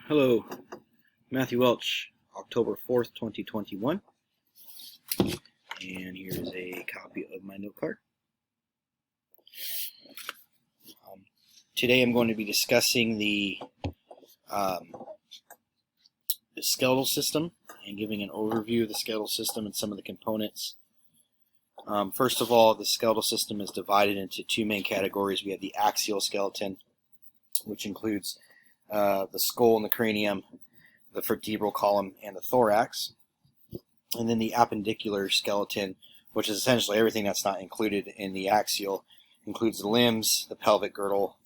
Hello, Matthew Welch, October 4th, 2021, and here's a copy of my note card. Today I'm going to be discussing the skeletal system and giving an overview of the skeletal system and some of the components. First of all, the skeletal system is divided into two main categories. We have the axial skeleton, which includes the skull and the cranium, the vertebral column, and the thorax. And then the appendicular skeleton, which is essentially everything that's not included in the axial, includes the limbs, the pelvic girdle,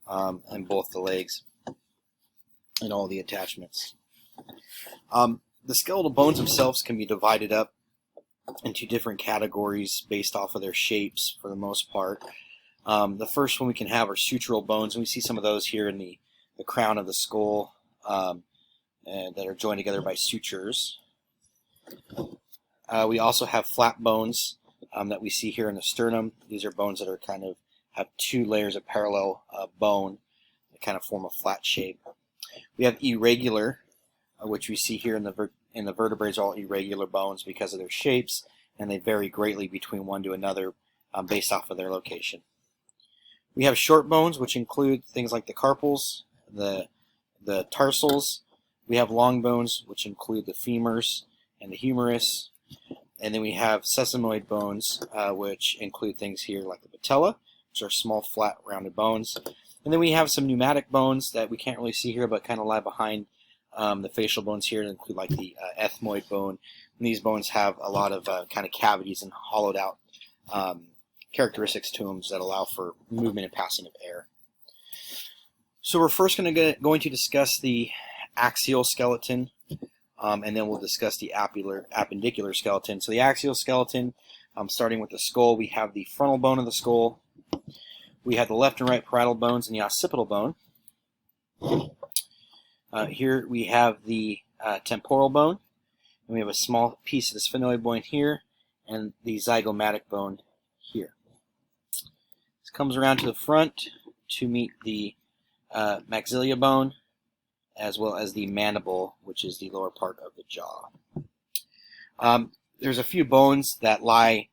and both the legs, and all the attachments. The skeletal bones themselves can be divided up into different categories based off of their shapes for the most part. The first one we can have are sutural bones, and we see some of those here in the crown of the skull that are joined together by sutures. We also have flat bones that we see here in the sternum. These are bones that are kind of have two layers of parallel bone that kind of form a flat shape. We have irregular, which we see here in the vertebrae, all irregular bones because of their shapes, and they vary greatly between one to another based off of their location. We have short bones, which include things like the carpals, the tarsals. We have long bones, which include the femurs and the humerus. And then we have sesamoid bones, which include things here like the patella, which are small, flat, rounded bones. And then we have some pneumatic bones that we can't really see here, but kind of lie behind the facial bones here, that include like the ethmoid bone. And these bones have a lot of kind of cavities and hollowed out characteristics to them that allow for movement and passing of air. So we're first going to discuss the axial skeleton, and then we'll discuss the appendicular skeleton. So the axial skeleton, starting with the skull, we have the frontal bone of the skull. We have the left and right parietal bones and the occipital bone. Here we have the temporal bone, and we have a small piece of the sphenoid bone here, and the zygomatic bone here. This comes around to the front to meet the maxilla bone, as well as the mandible, which is the lower part of the jaw. There's a few bones that lie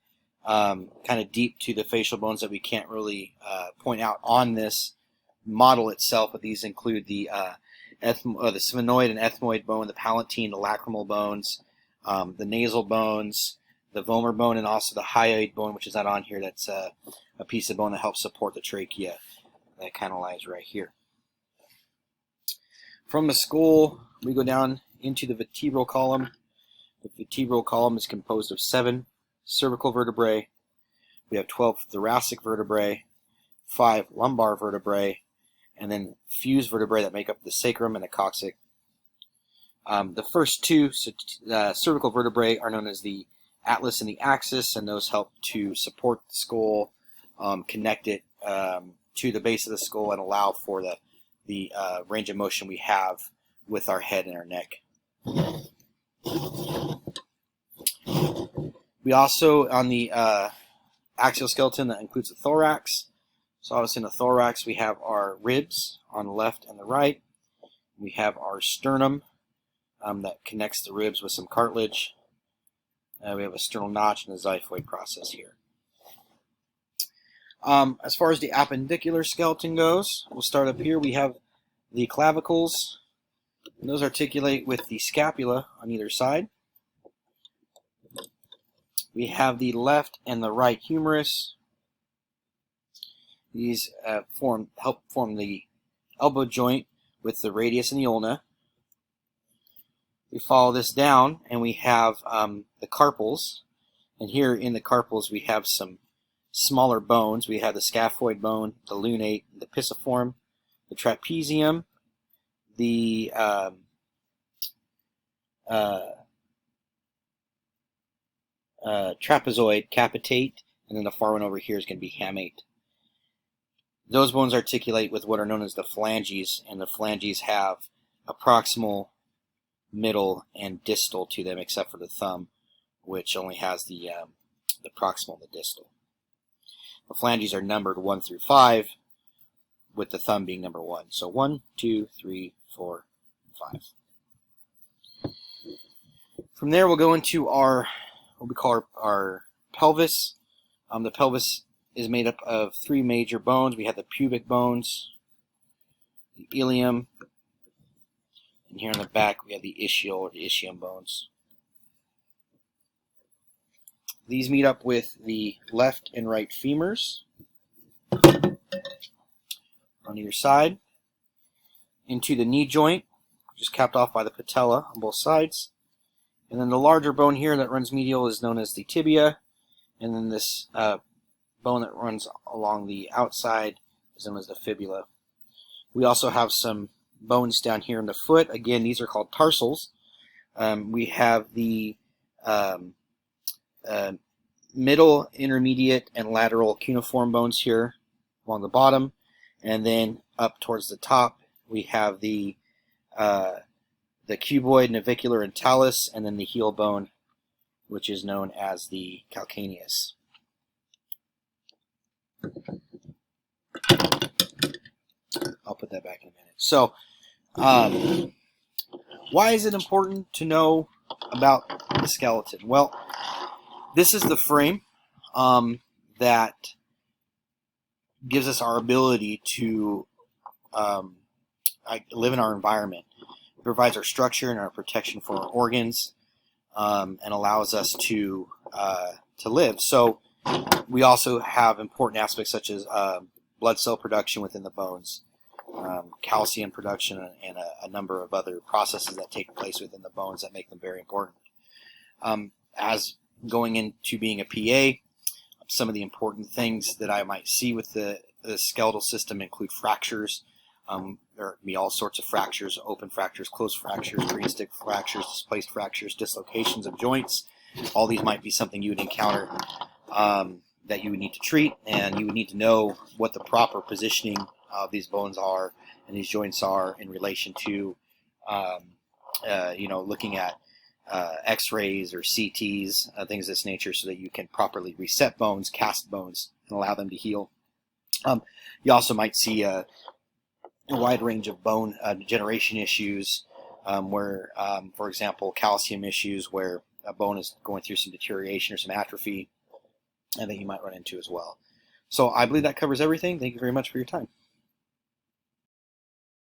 kind of deep to the facial bones that we can't really point out on this model itself, but these include the sphenoid and ethmoid bone, the palatine, the lacrimal bones, the nasal bones, the vomer bone, and also the hyoid bone, which is not on here. That's a piece of bone that helps support the trachea. That kind of lies right here. From the skull, we go down into the vertebral column. The vertebral column is composed of 7 cervical vertebrae. We have 12 thoracic vertebrae, 5 lumbar vertebrae, and then fused vertebrae that make up the sacrum and the coccyx. The first 2 cervical vertebrae are known as the atlas and the axis, and those help to support the skull, connect it to the base of the skull, and allow for the range of motion we have with our head and our neck. We also, on the axial skeleton, that includes the thorax. So obviously in the thorax we have our ribs on the left and the right. We have our sternum that connects the ribs with some cartilage. We have a sternal notch and a xiphoid process here. As far as the appendicular skeleton goes, we'll start up here. We have the clavicles, and those articulate with the scapula on either side. We have the left and the right humerus. These help form the elbow joint with the radius and the ulna. We follow this down, and we have the carpals. And here in the carpals we have some smaller bones. We have the scaphoid bone, the lunate, the pisiform, the trapezium, the trapezoid, capitate, and then the far one over here is going to be hamate. Those bones articulate with what are known as the phalanges, and the phalanges have a proximal, middle, and distal to them, except for the thumb, which only has the proximal and the distal. The phalanges are numbered 1 through 5, with the thumb being number 1. So 1, 2, 3, 4, 5. From there, we'll go into our what we call our pelvis. The pelvis is made up of three major bones. We have the pubic bones, the ilium, and here in the back we have the ischial or the ischium bones. These meet up with the left and right femurs on either side, into the knee joint, which is capped off by the patella on both sides. And then the larger bone here that runs medial is known as the tibia, and then this bone that runs along the outside is known as the fibula. We also have some bones down here in the foot. Again, these are called tarsals. We have the middle, intermediate, and lateral cuneiform bones here along the bottom, and then up towards the top we have the cuboid, navicular, and talus, and then the heel bone, which is known as the calcaneus. I'll put that back in a minute. So, why is it important to know about the skeleton? Well, this is the frame that gives us our ability to live in our environment. It provides our structure and our protection for our organs, and allows us to live. So we also have important aspects such as blood cell production within the bones, calcium production, and a number of other processes that take place within the bones that make them very important. As going into being a PA, some of the important things that I might see with the skeletal system include fractures. There can be all sorts of fractures: open fractures, closed fractures, green stick fractures, displaced fractures, dislocations of joints. All these might be something you would encounter that you would need to treat, and you would need to know what the proper positioning of these bones are and these joints are in relation to, looking at X-rays or CTs, things of this nature, so that you can properly reset bones, cast bones, and allow them to heal. You also might see a wide range of bone degeneration issues, where, for example, calcium issues, where a bone is going through some deterioration or some atrophy, and that you might run into as well. So I believe that covers everything. Thank you very much for your time.